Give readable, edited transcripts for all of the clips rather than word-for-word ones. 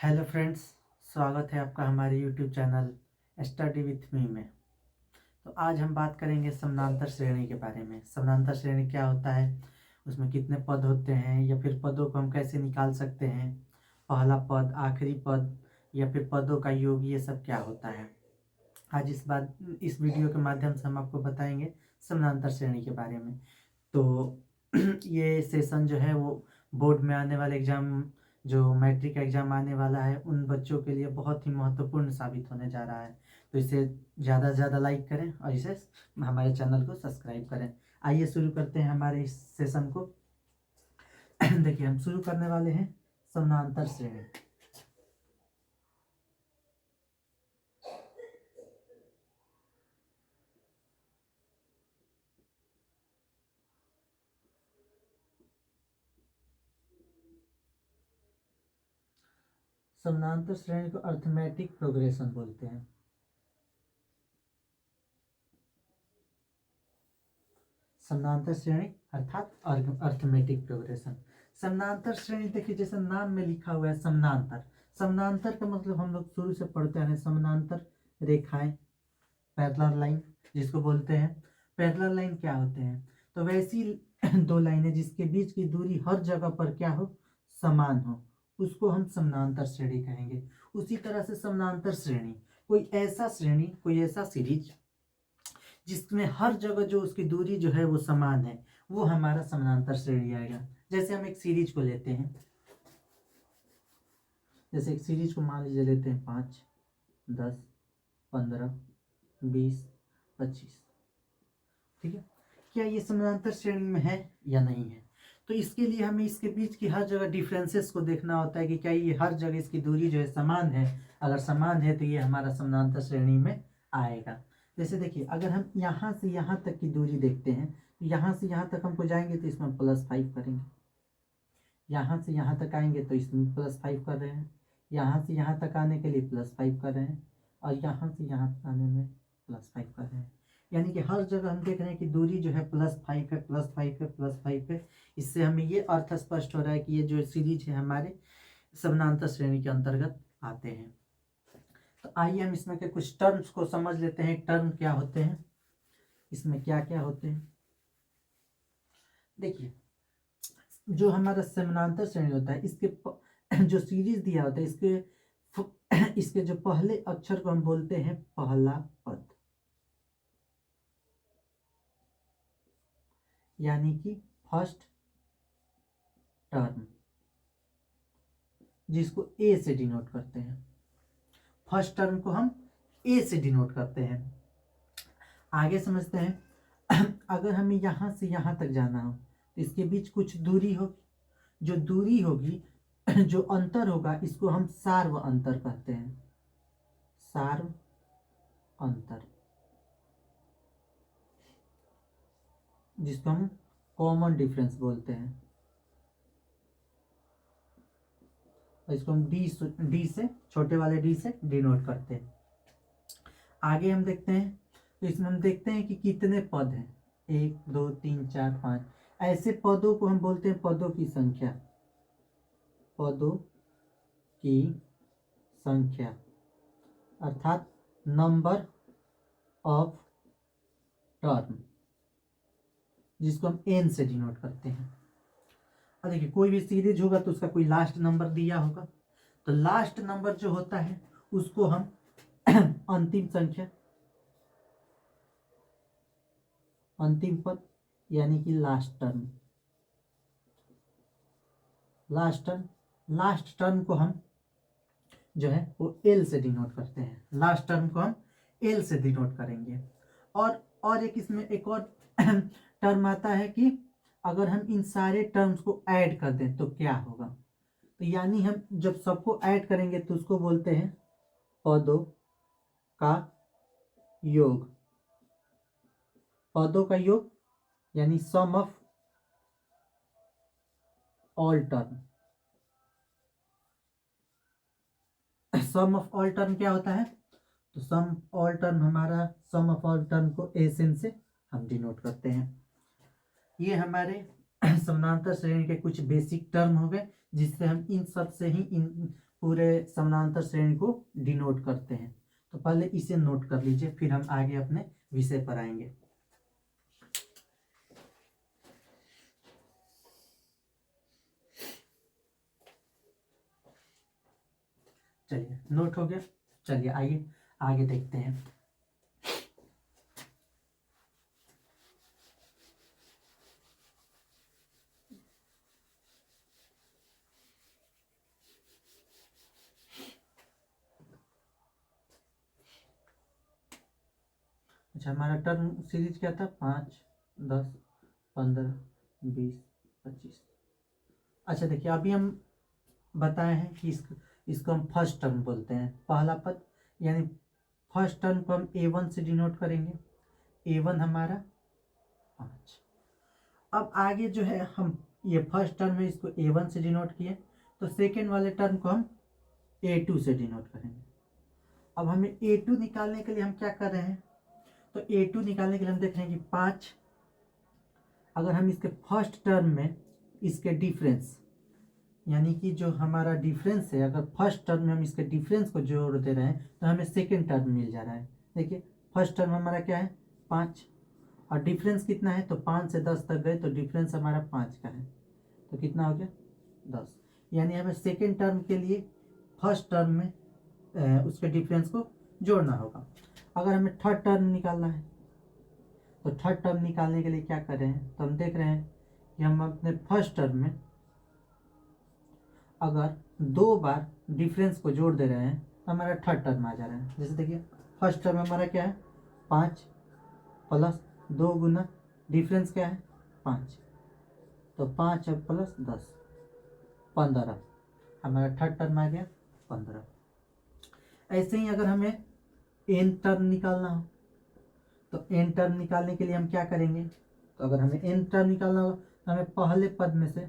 Hello friends, स्वागत है आपका हमारे YouTube channel study with me में। तो आज हम बात करेंगे समानांतर श्रेणी के बारे में। समानांतर श्रेणी क्या होता है, उसमें कितने पद होते हैं, या फिर पदों को हम कैसे निकाल सकते हैं, पहला पद, आखिरी पद, या फिर पदों का योग, ये सब क्या होता है। आज इस वीडियो के माध्यम से हम आपको बताएंगे समानांतर श्रेणी के बारे में। तो ये सेशन जो है वो बोर्ड में आने वाले एग्ज़ाम, जो मैट्रिक का एग्ज़ाम आने वाला है, उन बच्चों के लिए बहुत ही महत्वपूर्ण साबित होने जा रहा है। तो इसे ज़्यादा से ज़्यादा लाइक करें और इसे हमारे चैनल को सब्सक्राइब करें। आइए शुरू करते हैं हमारे इस सेशन को। देखिए, हम शुरू करने वाले हैं समानांतर श्रेणी। समानांतर श्रेणी को अर्थमेटिक प्रोग्रेशन बोलते हैं। समानांतर श्रेणी अर्थात अर्थमेटिक प्रोग्रेशन। समानांतर श्रेणी देखिए, जैसे नाम में लिखा हुआ है समानांतर। समानांतर का मतलब हम लोग शुरू से पढ़ते हैं, समानांतर रेखाएं, पैरेलल लाइन जिसको बोलते हैं। पैरेलल लाइन क्या होते हैं, तो वैसी दो लाइनें जिसके बीच की दूरी हर जगह पर क्या हो, समान हो, उसको हम समानांतर श्रेणी कहेंगे। उसी तरह से समानांतर श्रेणी कोई ऐसा सीरीज जिसमें हर जगह जो उसकी दूरी जो है वो समान है, वो हमारा समानांतर श्रेणी आएगा। जैसे हम एक सीरीज को लेते हैं, जैसे एक सीरीज को मान लीजिए लेते हैं 5, 10, 15, 20, 25। ठीक है, क्या ये समानांतर श्रेणी में है या नहीं है। तो इसके लिए हमें इसके बीच की हर जगह डिफरेंसेस को देखना होता है कि क्या ये हर जगह इसकी दूरी जो है समान है। अगर समान है तो ये हमारा समानांतर श्रेणी में आएगा। जैसे देखिए, अगर हम यहाँ से यहाँ तक की दूरी देखते हैं, तो यहाँ से यहाँ तक हमको जाएंगे तो इसमें +5 करेंगे, यहाँ से यहाँ तक आएंगे तो इसमें +5 कर रहे हैं, यहाँ से यहाँ तक आने के लिए +5 कर रहे हैं, और यहाँ से यहाँ तक आने में +5 कर रहे हैं। यानी कि हर जगह हम देख रहे हैं कि दूरी जो है +5 है, +5 है, +5 है। इससे हमें ये अर्थ स्पष्ट हो रहा है कि ये जो सीरीज है हमारे समानांतर श्रेणी के अंतर्गत आते हैं। तो आइए हम इसमें के कुछ टर्म्स को समझ लेते हैं। टर्म क्या होते हैं, इसमें क्या क्या होते हैं। देखिए, जो हमारा समानांतर श्रेणी होता है, इसके जो सीरीज दिया होता है, इसके जो पहले अक्षर को हम बोलते हैं पहला पद, यानी कि फर्स्ट टर्म, जिसको ए से डिनोट करते हैं। फर्स्ट टर्म को हम ए से डिनोट करते हैं। आगे समझते हैं। अगर हमें यहाँ से यहाँ तक जाना हो तो इसके बीच कुछ दूरी होगी, जो दूरी होगी, जो अंतर होगा, इसको हम सार्व अंतर कहते हैं। सार्व अंतर, जिसको हम कॉमन डिफरेंस बोलते हैं। इसको हम डी से छोटे वाले डी से डिनोट करते हैं। आगे हम देखते हैं, तो इसमें हम देखते हैं कि कितने पद हैं, 1, 2, 3, 4, 5। ऐसे पदों को हम बोलते हैं पदों की संख्या। पदों की संख्या अर्थात नंबर ऑफ टर्म, जिसको हम एन से डिनोट करते हैं। और देखिए, कोई भी सीरीज होगा तो उसका कोई लास्ट नंबर दिया होगा, तो लास्ट नंबर जो होता है उसको हम अंतिम संख्या, अंतिम पद, यानी कि लास्ट टर्म। लास्ट टर्म को हम जो है वो एल से डिनोट करते हैं। लास्ट टर्म को हम एल से डिनोट करेंगे। और एक इसमें एक और टर्म आता है कि अगर हम इन सारे टर्म्स को ऐड कर दें तो क्या होगा। तो यानी हम जब सबको ऐड करेंगे तो उसको बोलते हैं पदों का योग। पदों का योग यानी sum of all term. Sum of all term क्या होता है, तो सम ऑल टर्म हमारा सम ऑफ ऑल टर्म को एसएन से हम डिनोट करते हैं। ये हमारे समानांतर श्रेणी के कुछ बेसिक टर्म हो गए, जिससे हम इन सब से ही इन पूरे समानांतर श्रेणी को डिनोट करते हैं। तो पहले इसे नोट कर लीजिए, फिर हम आगे अपने विषय पर आएंगे। चलिए नोट हो गया। चलिए आइए आगे देखते हैं। अच्छा, हमारा टर्म सीरीज क्या था? 5, 10, 15, 20, 25। अच्छा देखिए, अभी हम बताए हैं कि इसको हम फर्स्ट टर्म बोलते हैं, पहला पद। यानी फर्स्ट टर्म को हम A1 से डिनोट करेंगे। A1 हमारा 5। अब आगे जो है, हम ये फर्स्ट टर्म है इसको A1 से डिनोट किए, तो सेकेंड वाले टर्म को हम A2 से डिनोट करेंगे। अब हमें A2 निकालने के लिए हम क्या कर रहे हैं? तो A2 निकालने के लिए हम देख रहे हैं कि 5, अगर हम इसके फर्स्ट टर्म में इसके डिफरेंस, यानी कि जो हमारा डिफरेंस है, अगर फर्स्ट टर्म में हम इसके डिफरेंस को जोड़ दे रहे हैं तो हमें सेकेंड टर्म मिल जा रहा है। देखिए फर्स्ट टर्म हमारा क्या है? 5, और डिफरेंस कितना है? तो 5 से 10 तक गए तो डिफरेंस हमारा 5 का है, तो कितना हो गया? 10। यानी हमें सेकेंड टर्म के लिए फर्स्ट टर्म में उसके डिफरेंस को जोड़ना होगा। अगर हमें थर्ड टर्म निकालना है, तो थर्ड टर्म निकालने के लिए क्या कर रहे हैं? तो हम देख रहे हैं कि हम अपने फर्स्ट टर्म में अगर 2 बार डिफरेंस को जोड़ दे रहे हैं तो हमारा थर्ड टर्म आ जा रहा है। जैसे देखिए फर्स्ट टर्म हमारा क्या है? 5 प्लस 2 गुना डिफरेंस क्या है? 5, तो 5 प्लस 10 15, हमारा थर्ड टर्म आ गया 15। ऐसे ही अगर हमें एन टर्म निकालना हो, तो एन टर्म निकालने के लिए हम क्या करेंगे? तो अगर हमें एन टर्म निकालना हो तो हमें पहले पद में से,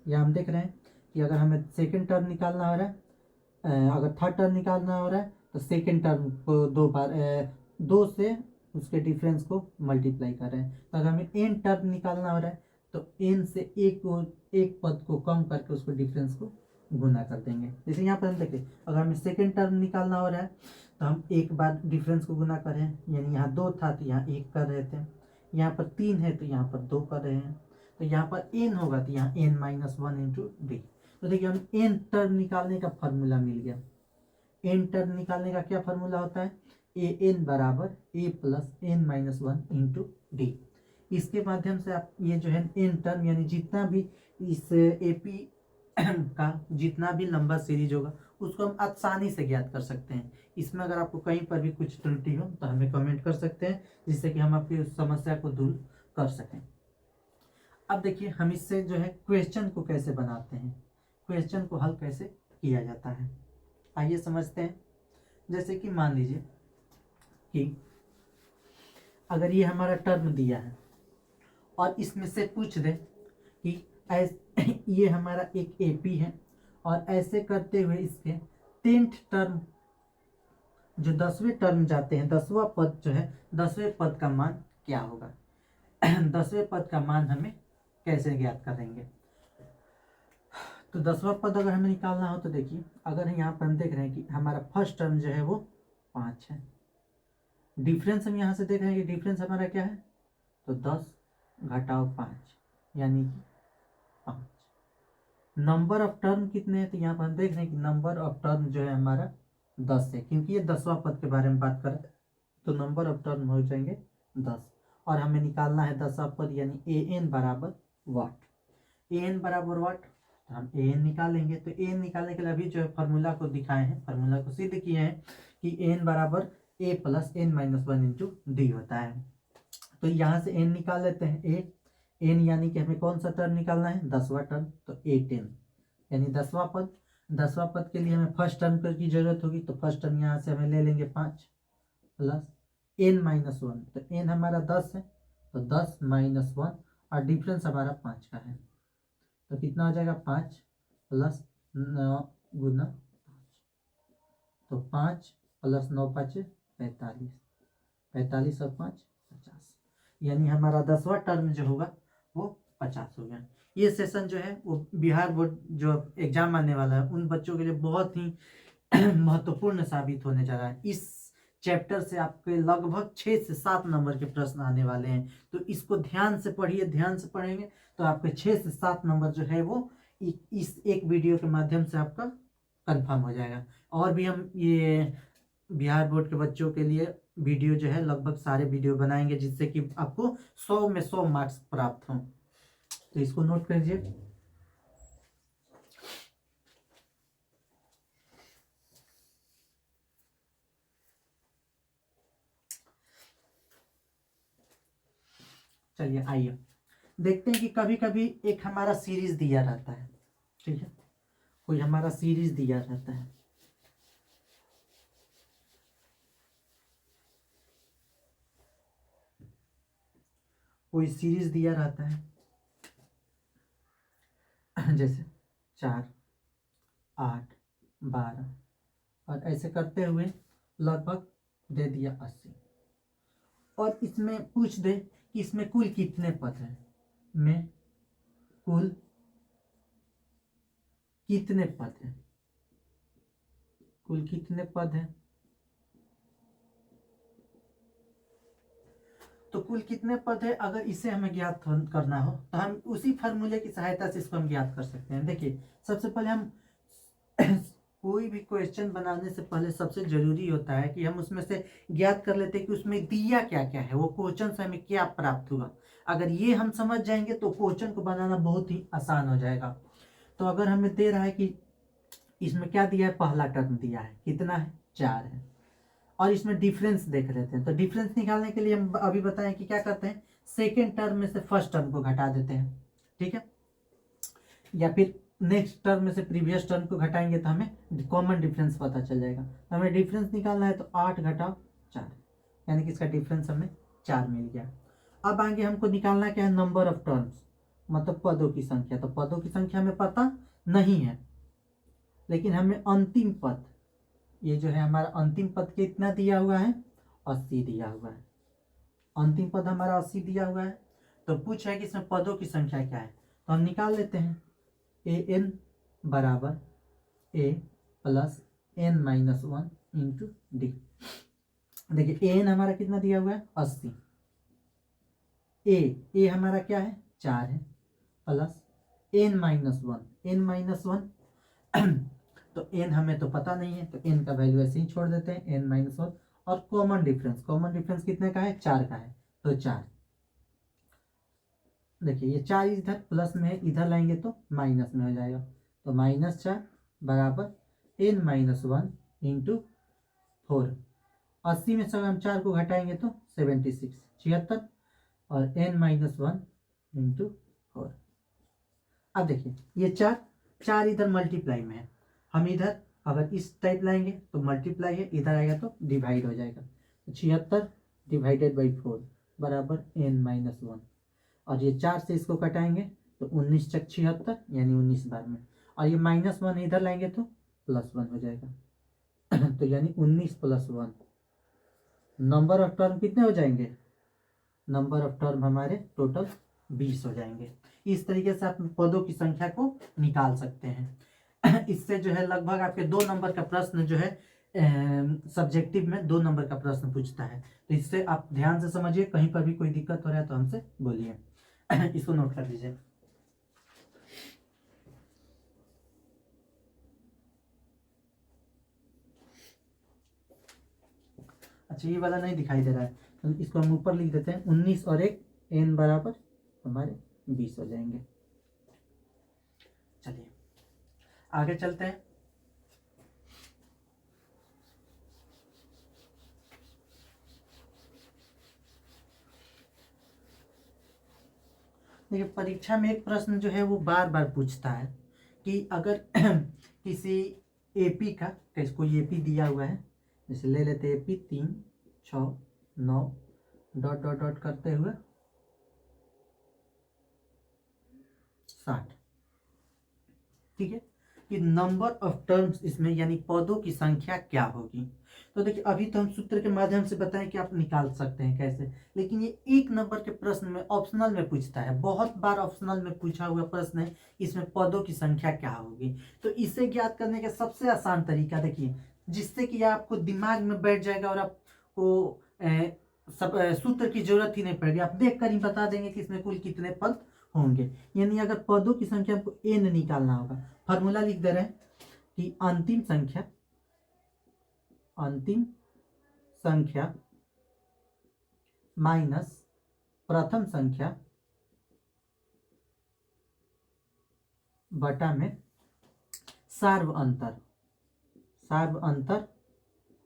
या हम देख रहे हैं कि अगर हमें सेकेंड टर्म निकालना हो रहा है, अगर थर्ड टर्म निकालना हो रहा है तो सेकेंड टर्म को 2 बार 2 से उसके डिफरेंस को मल्टीप्लाई कर रहे हैं। तो अगर हमें एन टर्म निकालना हो रहा है तो एन से एक पद को कम करके उसको डिफरेंस को गुना कर देंगे। जैसे यहाँ पर हम देखें, अगर हमें सेकेंड टर्म निकालना हो रहा है तो हम एक बार डिफरेंस को गुना कर रहे हैं, यानी यहाँ 2 था तो यहाँ 1 कर रहे थे, यहाँ पर 3 है तो यहाँ पर 2 कर रहे हैं, तो यहाँ पर एन होगा तो यहाँ n - 1 इंटू डी। तो देखिए हम एन टर्म निकालने का फॉर्मूला मिल गया। एन टर्म निकालने का क्या फॉर्मूला होता है? ए एन बराबर A plus n - 1 into D. इसके माध्यम से आप ये जो है एन टर्म, यानी जितना भी इस एपी का जितना भी लंबा सीरीज होगा उसको हम आसानी से ज्ञात कर सकते हैं। इसमें अगर आपको कहीं पर भी कुछ त्रुटि हो तो हमें कमेंट कर सकते हैं, जिससे कि हम आपकी उस समस्या को दूर कर सकें। अब देखिए हम इससे जो है क्वेश्चन को कैसे बनाते हैं, क्वेश्चन को हल कैसे किया जाता है, आइए समझते हैं। जैसे कि मान लीजिए कि अगर ये हमारा टर्म दिया है और इसमें से पूछ दे कि ये हमारा एक एपी है और ऐसे करते हुए इसके 10th टर्म, जो 10वें टर्म जाते हैं, 10वां पद जो है, 10वें पद का मान क्या होगा? 10वें पद का मान हमें कैसे ज्ञात करेंगे? तो 10वां पद अगर हमें निकालना हो तो देखिए, अगर यहाँ पर हम देख रहे हैं कि हमारा फर्स्ट टर्म जो है वो 5 है, डिफरेंस हम यहाँ से देख रहे हैं कि डिफरेंस हमारा क्या है? तो 10 घटाओ 5 यानी कि 5। नंबर ऑफ टर्म कितने हैं? तो यहाँ पर हम देख रहे हैं कि नंबर ऑफ टर्म जो है हमारा 10 है, क्योंकि ये 10वां पद के बारे में बात कर रहे हैं, तो नंबर ऑफ टर्म हो जाएंगे 10। और हमें निकालना है 10वां पद, यानी ए एन बराबर वाट। ए एन बराबर वाट, तो हम ए एन निकालेंगे। तो ए एन निकालने के लिए अभी जो है फार्मूला को दिखाए हैं, फार्मूला को सिद्ध किए हैं कि ए एन बराबर A plus n - 1 into D होता है। तो यहाँ से n निकाल लेते हैं। ए एन यानी कि हमें कौन सा टर्म निकालना है? 10वां टर्म, तो A10 यानी 10वां पद। 10वां पद के लिए हमें फर्स्ट टर्म की जरूरत होगी, तो फर्स्ट टर्म यहाँ से हमें ले लेंगे 5 प्लस n - 1, तो n हमारा 10 है, तो 10 - 1 और डिफरेंस हमारा 5 का है, तो कितना हो जाएगा? 5 प्लस 9 गुना 5, तो 5 प्लस 9 5 45, 45 और 5 50, यानी हमारा 10वां टर्म जो होगा वो 50 हो गया। ये सेशन जो है वो बिहार बोर्ड जो एग्जाम आने वाला है उन बच्चों के लिए बहुत ही महत्वपूर्ण साबित होने जा रहा है। इस चैप्टर से आपके लगभग 6 से 7 नंबर के प्रश्न आने वाले हैं, तो इसको ध्यान से पढ़िए। ध्यान से पढ़ेंगे तो आपके 6 से 7 नंबर जो है वो इस एक वीडियो के माध्यम से आपका कंफर्म हो जाएगा। और भी हम ये बिहार बोर्ड के बच्चों के लिए वीडियो जो है लगभग सारे वीडियो बनाएंगे जिससे कि आपको 100 में 100 मार्क्स प्राप्त हों। तो इसको नोट कर लीजिए। चलिए आइए देखते हैं कि कभी कभी एक हमारा सीरीज दिया रहता है, ठीक है, कोई हमारा सीरीज दिया रहता है, कोई सीरीज दिया रहता है जैसे 4, 8, 12 और ऐसे करते हुए लगभग दे दिया 80 और इसमें पूछ दे कि इसमें कुल कितने पद हैं, में कुल कितने पद हैं, कुल कितने पद हैं, तो कुल कितने पद है अगर इसे हमें ज्ञात करना हो तो हम उसी फार्मूले की सहायता से इसको हम ज्ञात कर सकते हैं। देखिए सबसे पहले हम कोई भी क्वेश्चन बनाने से पहले सबसे जरूरी होता है कि हम उसमें से ज्ञात कर लेते हैं कि उसमें दिया क्या क्या है, वो क्वेश्चन से हमें क्या प्राप्त हुआ। अगर ये हम समझ जाएंगे तो क्वेश्चन को बनाना बहुत ही आसान हो जाएगा। तो अगर हमें दे रहा है कि इसमें क्या दिया है, पहला टर्म दिया है, कितना है, 4 है, और इसमें डिफरेंस देख लेते हैं। तो डिफरेंस निकालने के लिए हम अभी बताएं कि क्या करते हैं, सेकेंड टर्म में से फर्स्ट टर्म को घटा देते हैं, ठीक है, या फिर नेक्स्ट टर्म में से प्रीवियस टर्म को घटाएंगे तो हमें कॉमन डिफरेंस पता चल जाएगा। तो हमें डिफरेंस निकालना है तो 8 घटा 4 यानी कि इसका डिफरेंस हमें 4 मिल गया। अब आगे हमको निकालना क्या है, नंबर ऑफ टर्म्स, मतलब पदों की संख्या। तो पदों की संख्या हमें पता नहीं है, लेकिन हमें अंतिम पद, ये जो है हमारा अंतिम पद कितना दिया हुआ है, 80 दिया हुआ है। अंतिम पद हमारा 80 दिया हुआ है। तो पूछ है कि इसमें पदों की संख्या क्या है, तो हम निकाल लेते हैं। ए एन बराबर A plus N minus 1 into D. देखिए ए एन हमारा कितना दिया हुआ है, 80। ए हमारा क्या है, 4 है, plus N minus 1, n minus 1 तो एन हमें तो पता नहीं है तो एन का वैल्यू ऐसे ही छोड़ देते हैं, एन माइनस 1। और कॉमन डिफरेंस कितने का है, 4 का है, तो 4। देखिए ये 4 इधर प्लस में है, इधर लाएंगे तो माइनस में हो जाएगा। तो -4 बराबर एन माइनस 1 इंटू 4। 80 में से अगर हम 4 को घटाएंगे तो 76, 76 और एन माइनस 1 इंटू 4। अब देखिए ये 4 इधर मल्टीप्लाई में है, हम इधर अगर इस टाइप लाएंगे तो मल्टीप्लाई है, इधर आएगा तो डिवाइड हो जाएगा। तो 76 डिवाइडेड बाई 4 बराबर एन माइनस 1। और ये 4 से इसको कटाएंगे तो 19 चक 76 यानी 19 बार में, और ये -1 इधर लाएंगे तो +1 हो जाएगा तो यानी 19 + 1 नंबर ऑफ टर्म कितने हो जाएंगे, नंबर ऑफ टर्म हमारे टोटल 20 हो जाएंगे। इस तरीके से आप पदों की संख्या को निकाल सकते हैं इससे जो है लगभग आपके 2 नंबर का प्रश्न जो है सब्जेक्टिव में 2 नंबर का प्रश्न पूछता है। तो इससे आप ध्यान से समझिए, कहीं पर भी कोई दिक्कत हो रहा है तो हमसे बोलिए इसको नोट कर लीजिए। अच्छा ये वाला नहीं दिखाई दे रहा है तो इसको हम ऊपर लिख देते हैं, 19 और 1 एन बराबर हमारे 20 हो जाएंगे। चलिए आगे चलते हैं। देखिए परीक्षा में एक प्रश्न जो है वो बार बार पूछता है कि अगर किसी एपी का, कोई एपी दिया हुआ है, जैसे ले लेते हैं एपी 3, 6, 9 डॉट डॉट डॉट करते हुए 60, ठीक है। कि नंबर ऑफ टर्म्स इसमें यानी पदों की संख्या क्या होगी। तो देखिए अभी तो हम सूत्र के माध्यम से बताएं कि आप निकाल सकते हैं कैसे, लेकिन ये एक नंबर के प्रश्न में ऑप्शनल में पूछता है, बहुत बार ऑप्शनल में पूछा हुआ प्रश्न है, इसमें पदों की संख्या क्या होगी। तो इसे ज्ञात करने का सबसे आसान तरीका देखिए, जिससे कि आपको दिमाग में बैठ जाएगा और आपको सूत्र की जरूरत ही नहीं पड़ेगी, आप देख कर ही बता देंगे कि इसमें कुल कितने पद होंगे। यानी अगर पदों की संख्या आपको n निकालना होगा, फॉर्मूला लिख दे रहे हैं कि अंतिम संख्या माइनस प्रथम संख्या बटा में सार्व अंतर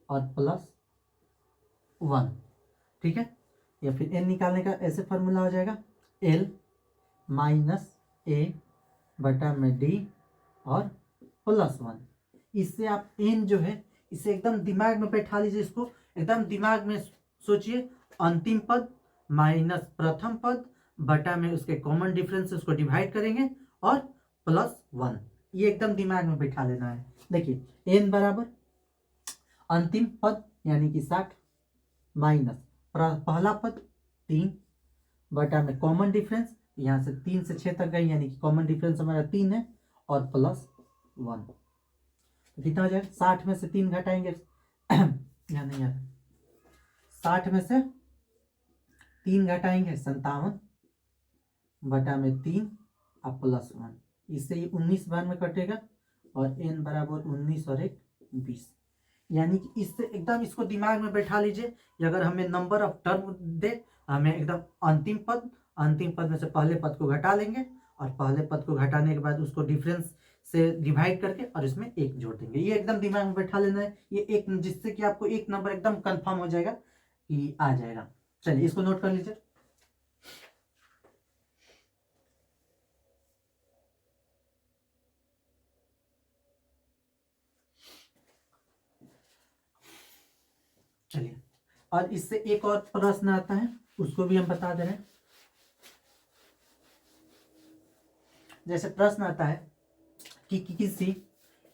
और प्लस 1, ठीक है। या फिर n निकालने का ऐसे फॉर्मूला हो जाएगा l माइनस a बटा में d और प्लस 1। इससे आप n जो है इसे एकदम दिमाग में बैठा लीजिए, इसको एकदम दिमाग में सोचिए, अंतिम पद माइनस प्रथम पद बटा में उसके कॉमन डिफरेंस उसको डिवाइड करेंगे और प्लस 1, ये एकदम दिमाग में बैठा लेना है। देखिए n बराबर अंतिम पद यानी कि 60 माइनस पहला पद 3 बटा में कॉमन डिफरेंस, यहाँ से 3 से 6 तक गई यानी कि कॉमन डिफरेंस हमारा 3 है और प्लस 1, तो कितना हो जाएगा 60 में से 3 घटाएंगे या नहीं यार 60 में से 3 घटाएंगे 57 बटा में 3 और प्लस 1, इससे ये 19 बार में कटेगा और n बराबर 19 और 1 20। यानी कि इससे एकदम इसको दिमाग में बैठा लीजिए कि अगर हमें नंबर ऑफ टर्म दे, हमें एकदम अंतिम पद में से पहले पद को घटा लेंगे और पहले पद को घटाने के बाद उसको डिफरेंस से डिवाइड करके और इसमें 1 जोड़ देंगे। ये एकदम दिमाग में बैठा लेना है, ये एक, जिससे कि आपको एक नंबर एकदम कंफर्म हो जाएगा कि आ जाएगा। चलिए इसको नोट कर लीजिए। चलिए और इससे एक और प्रश्न आता है, उसको भी हम बता दे रहे हैं। जैसे प्रश्न आता है कि किसी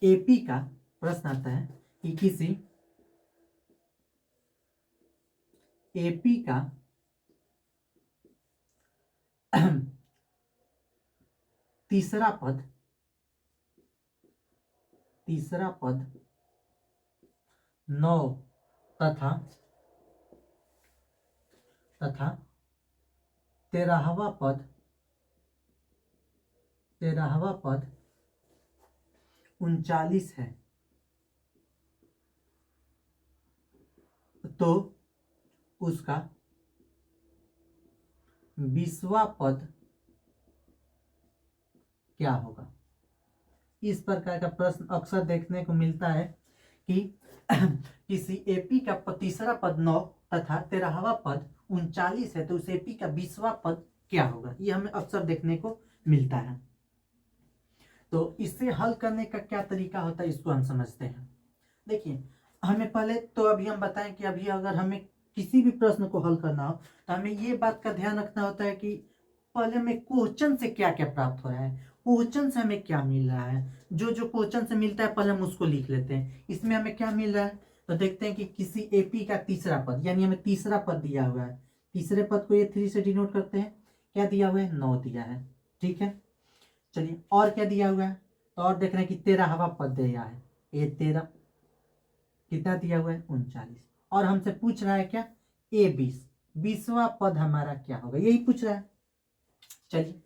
एपी का प्रश्न आता है कि किसी एपी का तीसरा पद 9 तथा 13वां पद 39 है, तो उसका 20वां पद क्या होगा। इस प्रकार का प्रश्न अक्सर देखने को मिलता है कि किसी एपी का तीसरा पद 9 तथा 13वां पद 39 है, तो उस एपी का 20वां पद क्या होगा, ये हमें अक्सर देखने को मिलता है। तो इससे हल करने का क्या तरीका होता है इसको हम समझते हैं। देखिए हमें पहले तो अभी हम बताएं कि अभी अगर हमें किसी भी प्रश्न को हल करना हो तो हमें ये बात का ध्यान रखना होता है कि पहले हमें क्वेश्चन से क्या क्या प्राप्त हो रहा है, क्वेश्चन से हमें क्या मिल रहा है, जो क्वेश्चन से मिलता है पहले हम उसको लिख लेते हैं। इसमें हमें क्या मिल रहा है, तो देखते हैं कि किसी एपी का तीसरा पद, यानी हमें तीसरा पद दिया हुआ है, तीसरे पद को ये 3 से डिनोट करते हैं, क्या दिया हुआ है 9 दिया है, ठीक है। चलिए और क्या दिया हुआ है, तो और देख रहे हैं कि 13वां पद दिया है, ये 13 कितना दिया हुआ है 39, और हमसे पूछ रहा है क्या ए 20वां पद हमारा क्या होगा, यही पूछ रहा है। चलिए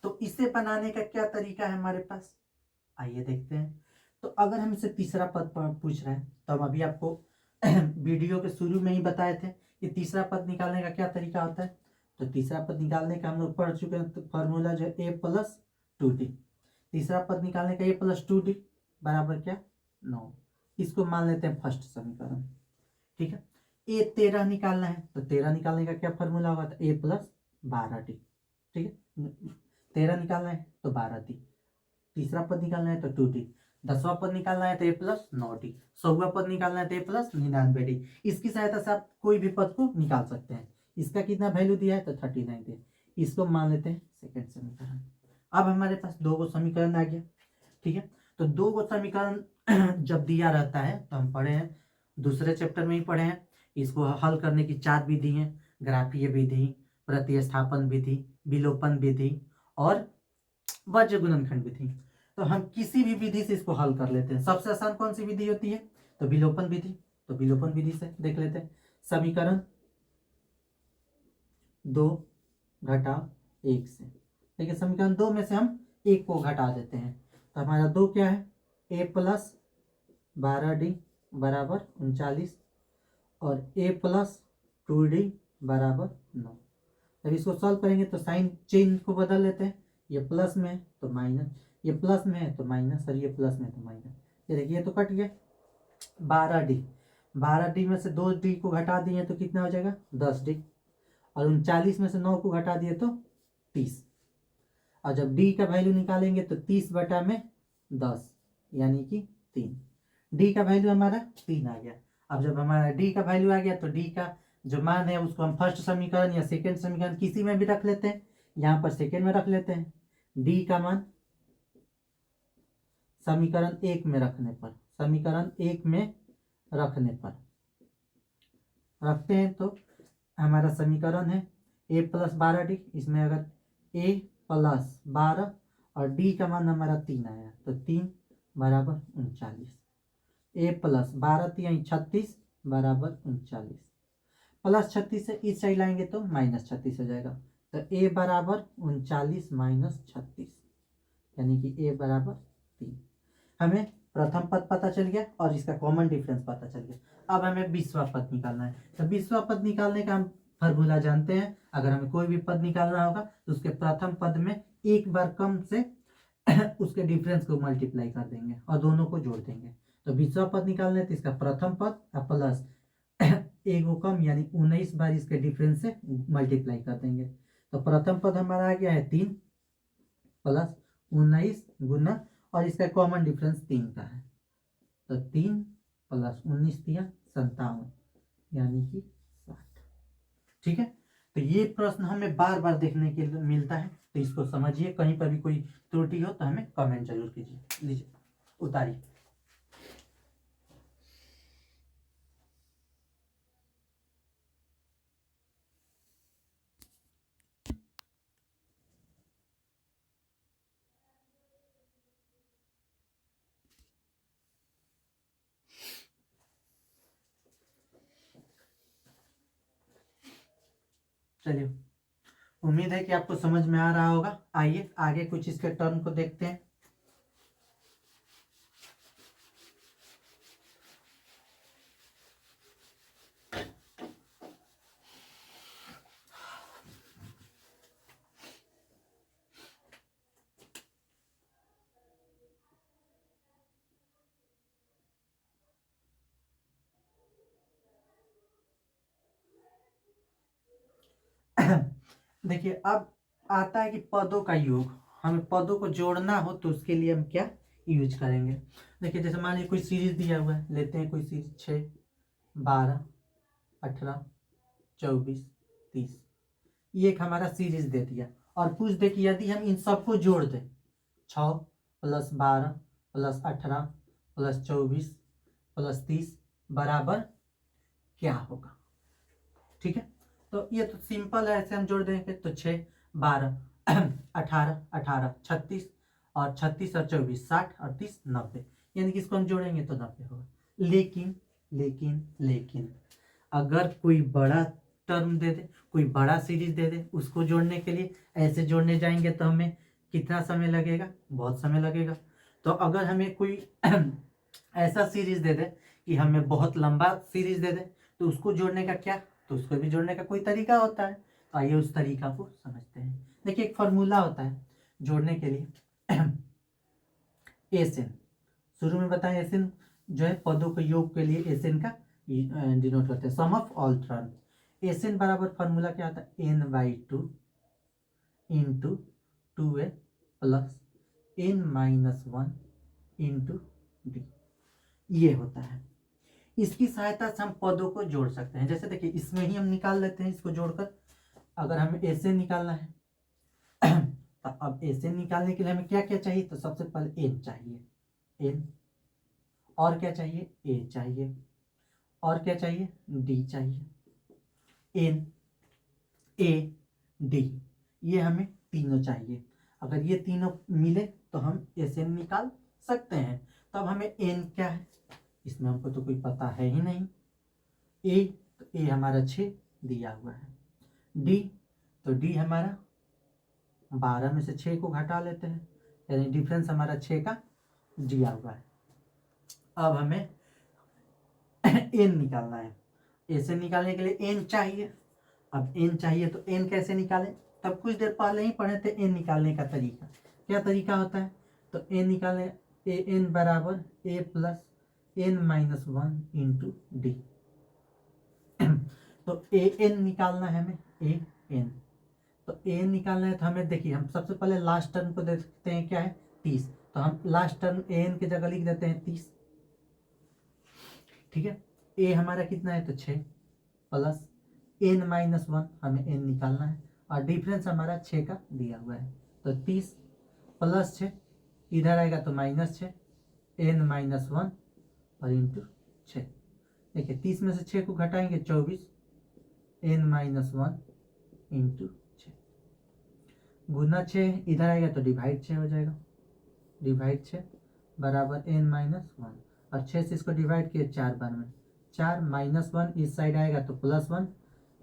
तो इसे बनाने का क्या तरीका है हमारे पास, आइए देखते हैं। तो अगर हमसे तीसरा पद पूछ रहा है तो हम अभी आपको वीडियो के शुरू में ही बताए थे कि तीसरा पद निकालने का क्या तरीका होता है। तो तीसरा पद निकालने का हम लोग पढ़ चुके हैं, तो फॉर्मूला जो है a + 2d, तीसरा पद निकालने का a + 2d बराबर क्या 9, इसको मान लेते हैं फर्स्ट समीकरण, ठीक है। a 13 निकालना है तो 13 निकालने का क्या फॉर्मूला होगा, तो a + 12d, ठीक है। 13 निकालना है तो 12d, तीसरा पद निकालना है तो 2d, 10वां पद निकालना है तो a + 9d, 100वां पद निकालना है तो a + 99d। इसकी सहायता से आप कोई भी पद को निकाल सकते हैं। इसका कितना वैल्यू दिया है तो 39 दिया, इसको मान लेते हैं सेकंड समीकरण। अब हमारे पास 2 समीकरण आ गया, ठीक है। तो दो गो समीकरण जब दिया रहता है तो हम पढ़े हैं, दूसरे चैप्टर में ही पढ़े हैं, इसको हल करने की 4 विधि हैं, ग्राफीय विधि, प्रतिस्थापन विधि, विलोपन विधि और वज्र गुणनखंड विधि। तो हम किसी भी विधि से इसको हल कर लेते हैं। सबसे आसान कौन सी विधि होती है? तो विलोपन विधि। तो विलोपन विधि से देख लेते हैं। समीकरण 2 घटा 1 से, ठीक है, समीकरण 2 में से हम 1 को घटा देते हैं तो हमारा 2 क्या है? a प्लस 12d बराबर 39 और a प्लस 2d बराबर 9। जब इसको सॉल्व करेंगे तो साइन चेंज को बदल लेते हैं, ये प्लस में है तो माइनस, ये प्लस में है तो माइनस और ये प्लस में है तो माइनस। ये देखिए ये तो कट गया। 12d में से 2d को घटा दिए तो कितना हो जाएगा? 10d और 39 में से 9 को घटा दिए तो 30 और जब d का वैल्यू निकालेंगे तो 30 बटा में 10 यानी कि 3। d का वैल्यू हमारा 3 आ गया। अब जब हमारा d का वैल्यू आ गया तो d का जो मान है उसको हम फर्स्ट समीकरण या सेकेंड समीकरण किसी में भी रख लेते हैं। यहाँ पर सेकेंड में रख लेते हैं। d का मान समीकरण 1 में रखने पर, समीकरण 1 में रखने पर रखते हैं तो हमारा समीकरण है a प्लस 12d, इसमें अगर a प्लस 12 और d का मान हमारा 3 आया तो 3 बराबर 39, a प्लस 12 3 36 बराबर 39, प्लस 36 से इस साइड लाएंगे तो माइनस 36 हो जाएगा। तो a बराबर 39 माइनस 36 यानी कि a बराबर 3। हमें प्रथम पद पता चल गया और इसका कॉमन डिफरेंस पता चल गया। अब हमें 20वां पद निकालना है। तो 20वां पद निकालने का हम फॉर्मूला जानते हैं। अगर हमें कोई भी पद निकालना होगा तो उसके प्रथम पद में एक बार कम से उसके डिफरेंस को मल्टीप्लाई कर देंगे और दोनों को जोड़ देंगे। तो 20वां पद निकालना है तो इसका प्रथम पद प्लस एक को कम यानी 19 बार इसके डिफरेंस से मल्टीप्लाई कर देंगे। तो प्रथम पद हमारा आ गया है 3 प्लस 19 गुना और इसका कॉमन डिफरेंस 3 का है तो 3 प्लस 19 दिया 57 यानी कि 60। ठीक है, तो ये प्रश्न हमें बार बार देखने के लिए मिलता है तो इसको समझिए। कहीं पर भी कोई त्रुटि हो तो हमें कमेंट जरूर कीजिए। लीजिए उतारिए। चलिए, उम्मीद है कि आपको समझ में आ रहा होगा। आइए आगे कुछ इसके टर्म को देखते हैं। देखिए अब आता है कि पदों का योग, हमें पदों को जोड़ना हो तो उसके लिए हम क्या यूज करेंगे। देखिए जैसे मान लीजिए कोई सीरीज दिया हुआ है, लेते हैं कोई सीरीज 6 12 18 24 30, ये एक हमारा सीरीज दे दिया और पूछ दे कि यदि हम इन सबको जोड़ दें 6 प्लस 12 प्लस 18 प्लस 24 प्लस 30 बराबर क्या होगा। ठीक है, तो ये तो सिंपल है, ऐसे हम जोड़ देंगे तो 6 12 18 18 36 और 36 और 24 60 और 30 90, यानी कि इसको हम जोड़ेंगे तो 90 होगा। लेकिन लेकिन लेकिन अगर कोई बड़ा टर्म दे दे, कोई बड़ा सीरीज दे दे, उसको जोड़ने के लिए ऐसे जोड़ने जाएंगे तो हमें कितना समय लगेगा? बहुत समय लगेगा। तो अगर हमें कोई ऐसा सीरीज दे दे कि हमें बहुत लंबा सीरीज दे दे तो उसको जोड़ने का क्या, तो उसको भी जोड़ने का कोई तरीका होता है। तो आइए उस तरीका को समझते हैं। देखिए एक फॉर्मूला होता है जोड़ने के लिए एसएन, शुरू में बताएं एसएन जो है पदों के योग के लिए एसएन का डिनोट करते हैं, sum of all term. S n बराबर फॉर्मूला क्या होता है? N by 2 into 2a plus n minus 1 into d, ये होता है। इसकी सहायता से हम पदों को जोड़ सकते हैं। जैसे देखिए इसमें ही हम निकाल लेते हैं इसको जोड़कर। अगर हमें एसएन निकालना है तो अब एसएन निकालने के लिए हमें क्या क्या चाहिए? तो सबसे पहले एन चाहिए, n, और क्या चाहिए, a चाहिए, और क्या चाहिए, d चाहिए, n a d, ये हमें तीनों चाहिए। अगर ये तीनों मिले तो हम Sn निकाल सकते हैं। तब हमें n क्या है, इसमें हमको तो कोई पता है ही नहीं। a, तो a हमारा 6 दिया हुआ है, d, तो d हमारा 12 में से 6 को घटा लेते हैं, यानी डिफरेंस हमारा 6 का दिया हुआ है। अब हमें n निकालना है, Sn निकालने के लिए n चाहिए। अब n चाहिए तो n कैसे निकालें, तब कुछ देर पहले ही पढ़े थे n निकालने का तरीका। क्या तरीका होता है, तो n निकालने, an बराबर a plus n minus 1 into D. तो an निकालना है हमें, an, तो an निकालना है तो हमें देखिए, हम सबसे पहले लास्ट टर्म को देखते हैं, क्या है 30, तो हम लास्ट टर्म an की जगह लिख देते हैं 30, ठीक है। a हमारा कितना है, तो 6 प्लस n माइनस 1, हमें n निकालना है, और डिफरेंस हमारा 6 का दिया हुआ है, तो 30 प्लस 6, इधर आएगा तो माइनस 6, n माइनस 1 और इंटू 6। देखिए 30 में से 6 को घटाएंगे 24, n माइनस 1 इंटू 6, गुना 6 इधर आएगा तो डिवाइड 6 हो जाएगा, डिवाइड 6 बराबर n माइनस 1, और 6 से इसको डिवाइड किए 4 बार में, 4 माइनस 1 इस साइड आएगा तो प्लस 1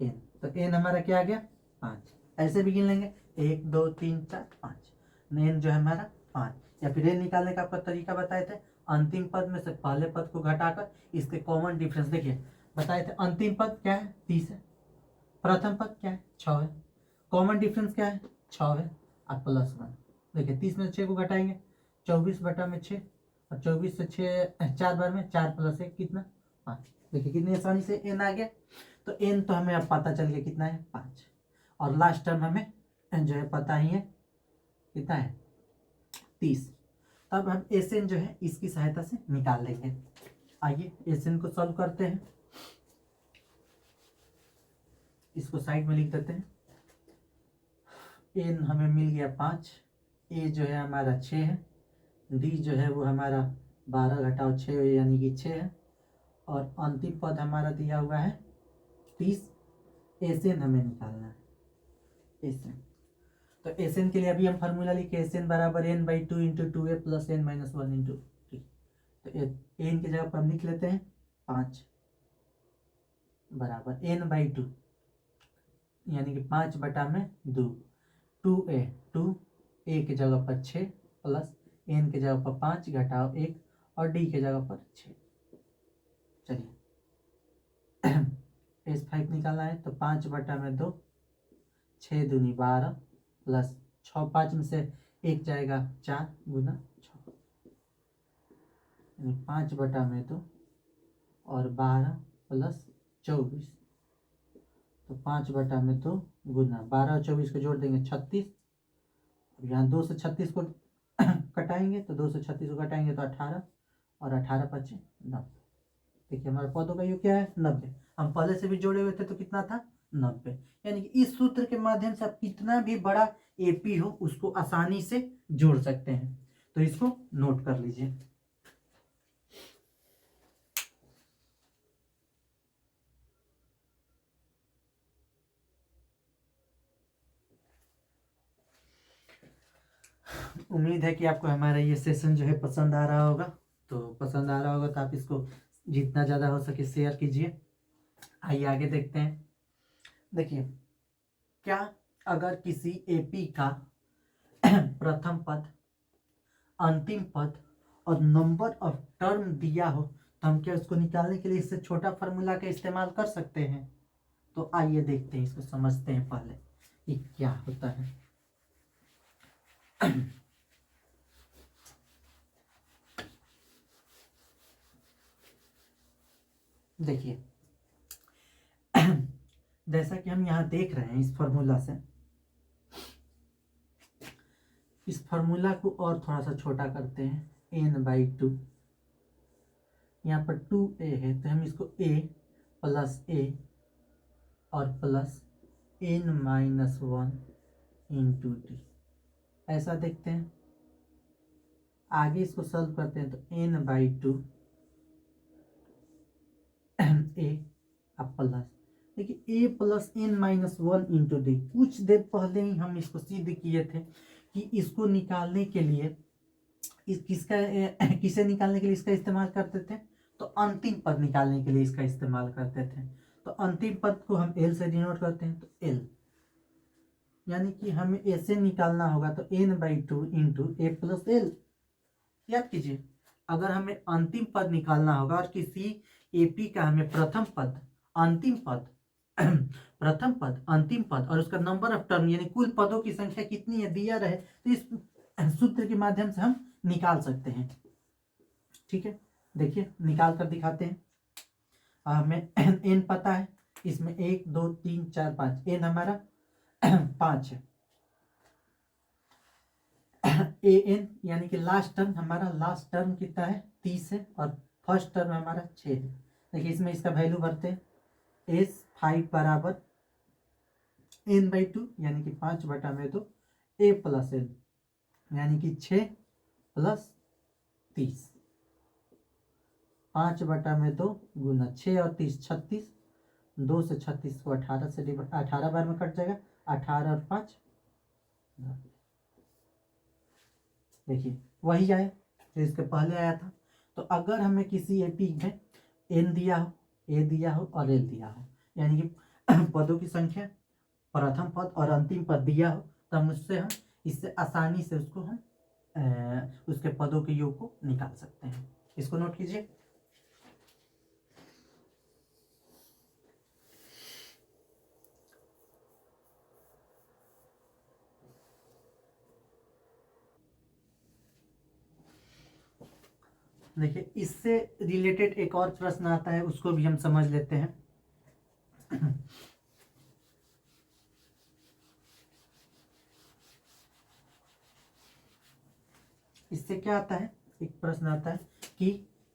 n, तो n हमारा क्या आ गया 5। ऐसे भी गिन लेंगे 1 2 3 4 5, n जो है हमारा 5। या फिर n निकालने का आपका तरीका बताए थे, अंतिम पद में से पहले पद को घटाकर इसके कॉमन डिफरेंस, देखिए बताए थे अंतिम पद क्या है 30 है, प्रथम पद क्या है 6 है, कॉमन डिफरेंस क्या है 6 है, और प्लस 1। देखिए 30 में 6 को घटाएंगे 24 बटा में 6, और 24 से 6 4 बार में 4 प्लस 1 कितना 5। देखिए कितनी आसानी से n आ गया। तो n तो हमें अब पता चल गया कितना है 5, और लास्ट टर्म हमें जो है पता ही है कितना है 30। तब हम Sn जो है इसकी सहायता से निकाल लेंगे। आइए Sn को सॉल्व करते हैं, इसको साइड में लिख देते हैं। n हमें मिल गया 5, a जो है हमारा 6 है, d जो है वो हमारा 12 घटाओ 6 यानी कि 6 है, और अंतिम पद हमारा दिया हुआ है 30। Sn हमें निकालना है, Sn, तो Sn के लिए अभी हम फार्मूला लिखे, Sn बराबर n by 2 into 2a plus n minus 1 into 3। तो n की जगह पर हम लिख लेते हैं 5 बराबर n बाई 2, यानी कि 5 बटा में 2, 2a, 2a की जगह पर 6 प्लस n की जगह पर 5 घटाओ 1, और d की जगह पर 6। चलिए S5 निकालना है, तो 5 बटा में 2, 6 दूनी 12 प्लस 6, 5 में से 1 जाएगा 4 गुना 6, यानी 5 बटा में 2 और 12 प्लस 24, तो 5 बटा में 2 गुना 12 और 24 को जोड़ देंगे 36, अब यहाँ 2 से 36 को कटाएंगे, तो 2 से 36 को कटाएंगे तो 18, और 18 पचे 90। देखिए हमारे पदों का योग क्या है 90। हम पहले से भी जोड़े हुए थे तो कितना था 90, यानी कि इस सूत्र के माध्यम से आप कितना भी बड़ा एपी हो उसको आसानी से जोड़ सकते हैं। तो इसको नोट कर लीजिए। उम्मीद है कि आपको हमारा ये सेशन जो है पसंद आ रहा होगा। तो पसंद आ रहा होगा तो आप इसको जितना ज़्यादा हो सके शेयर कीजिए। आइए आगे देखते हैं। देखिए, क्या अगर किसी एपी का प्रथम पद, अंतिम पद और नंबर ऑफ टर्म दिया हो तो हम क्या उसको निकालने के लिए इससे छोटा फार्मूला का इस्तेमाल कर सकते हैं? तो आइए देखते हैं, इसको समझते हैं पहले कि क्या होता है। देखिए जैसा कि हम यहाँ देख रहे हैं इस फार्मूला से, इस फार्मूला को और थोड़ा सा छोटा करते हैं, n बाई 2, यहाँ पर 2a है तो हम इसको a प्लस a और plus n minus 1 into D ऐसा देखते हैं। आगे इसको सॉल्व करते हैं तो n/2 a अब प्लस, देखिए a plus n-1 into D. कुछ देर पहले ही हम इसको सिद्ध किए थे कि इसको निकालने के लिए किसे निकालने के लिए इसका इस्तेमाल करते थे, तो अंतिम पद निकालने के लिए इसका इस्तेमाल करते थे। तो अंतिम पद को हम l से डिनोट करते हैं, तो l यानी कि हमें ऐसे निकालना होगा तो n/2 इंटू ए प्लस एल। याद कीजिए, अगर हमें अंतिम पद निकालना होगा और किसी एपी का हमें प्रथम पद अंतिम पद प्रथम पद अंतिम पद और उसका नंबर ऑफ टर्म यानी कुल पदों की संख्या कितनी है दिया रहे, तो इस सूत्र के माध्यम से हम निकाल सकते हैं। ठीक है, देखिए निकाल कर दिखाते हैं। हमें n पता है, इसमें 1 2 3 4 5, n हमारा 5 है। an यानी कि लास्ट टर्म कितना है 30 है और फर्स्ट टर्म हमारा 6 है। देखिए इसमें इसका वैल्यू भरते हैं, s5 बराबर n/2 यानी कि 5/2 a प्लस n यानी कि 6 प्लस 30, 5/2 गुना 6 और 30 36, 2 से 36 को 18 से 18 बार में कट जाएगा, 18 और 5 देखिए वही आया जो इसके पहले आया था। तो अगर हमें किसी एपी में n दिया हो, a दिया हो और l दिया हो, यानी कि पदों की संख्या प्रथम पद और अंतिम पद दिया हो, तो हम इससे आसानी से उसको हम उसके पदों के योग को निकाल सकते हैं। इसको नोट कीजिए। देखिए इससे रिलेटेड एक और प्रश्न आता है, उसको भी हम समझ लेते हैं। इससे क्या आता है, एक प्रश्न आता है कि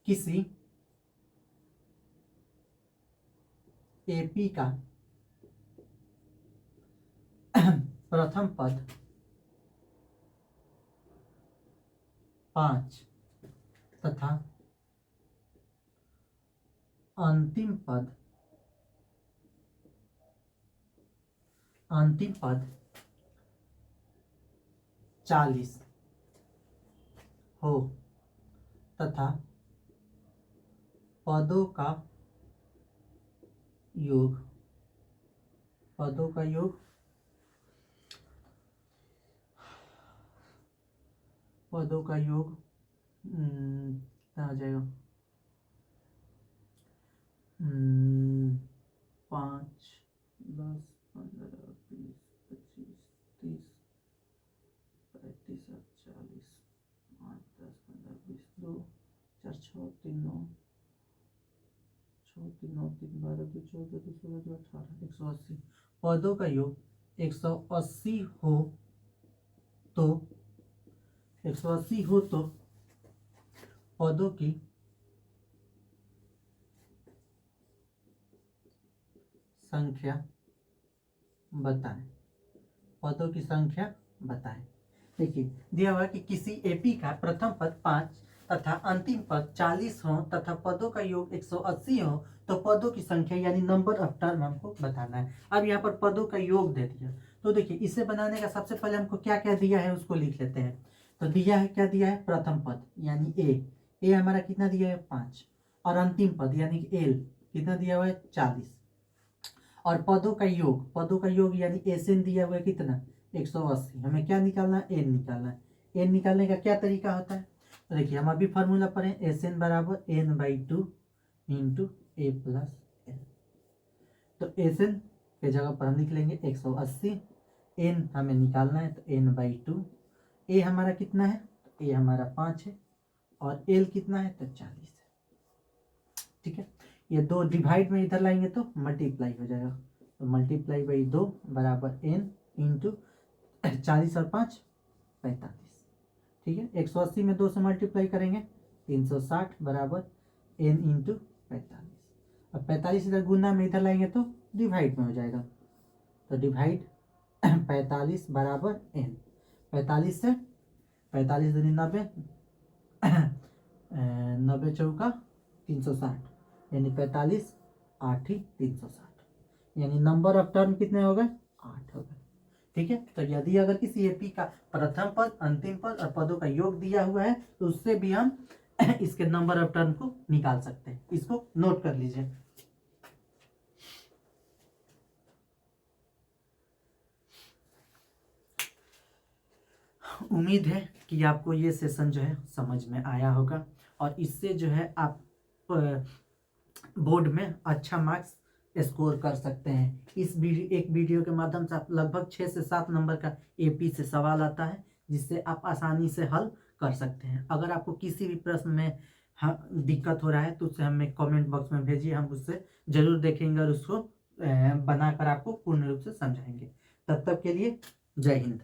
किसी एपी का प्रथम पद 5 तथा अंतिम पद 40 हो तथा पदों का योग कितना आ जाएगा, 5 10 15 20 25 30 35 40 8 10 15 20 2 4 6 3 9 6 3 9 3 12 2 14 2 16 2 18 180 पदों का योग 180 हो तो 180 हो तो पदों की संख्या बताएं। देखिए दिया हुआ कि किसी एपी का प्रथम पद 5 तथा अंतिम पद 40 हो तथा पदों का योग 180 हो तो पदों की संख्या यानी नंबर ऑफ टर्म हमको बताना है। अब यहाँ पर पदों का योग दे दिया, तो देखिए इसे बनाने का सबसे पहले हमको क्या क्या दिया है उसको लिख लेते हैं। तो दिया है, क्या दिया है, प्रथम पद यानी ए हमारा कितना दिया है 5 और अंतिम पद यानी कि एल कितना दिया हुआ है 40 और पदों का योग यानी एसएन दिया हुआ है कितना 180। हमें क्या निकालना है, एन निकालना है। एन निकालने का क्या तरीका होता है, तो देखिए हम अभी फार्मूला पढ़े, एसएन बराबर n/2 इंटू ए प्लस एन। तो एसएन के जगह पर हम लिख लेंगे 180, एन हमें निकालना है तो n/2, ए हमारा कितना है, तो ए हमारा 5 है और एल कितना है तो 40 है। ठीक है, ये दो डिवाइड में इधर लाएंगे तो मल्टीप्लाई हो जाएगा, तो मल्टीप्लाई बाई 2 बराबर n इंटू 40 और 5 45। ठीक है, 180 में 2 से मल्टीप्लाई करेंगे 360 बराबर n इंटू 45। अब 45 इधर गुना में इधर लाएंगे तो डिवाइड में हो जाएगा, तो डिवाइड 45 बराबर n। 45 से 45 दूनी 90, 90 चौका 360 यानी 45 8 ही 360 यानी नंबर ऑफ टर्म कितने हो गए 8 हो गए। ठीक है, तो यदि अगर किसी एपी का प्रथम पद अंतिम पद और पदों का योग दिया हुआ है तो उससे भी हम इसके नंबर ऑफ टर्म को निकाल सकते हैं। इसको नोट कर लीजिए। उम्मीद है कि आपको ये सेशन जो है समझ में आया होगा और इससे जो है आप बोर्ड में अच्छा मार्क्स स्कोर कर सकते हैं। इस एक वीडियो के माध्यम से आप लगभग 6 से 7 नंबर का एपी से सवाल आता है जिससे आप आसानी से हल कर सकते हैं। अगर आपको किसी भी प्रश्न में दिक्कत हो रहा है तो उसे हमें कमेंट बॉक्स में भेजिए, हम उससे जरूर देखेंगे और उसको बनाकर आपको पूर्ण रूप से समझाएंगे। तब तक के लिए जय हिंद।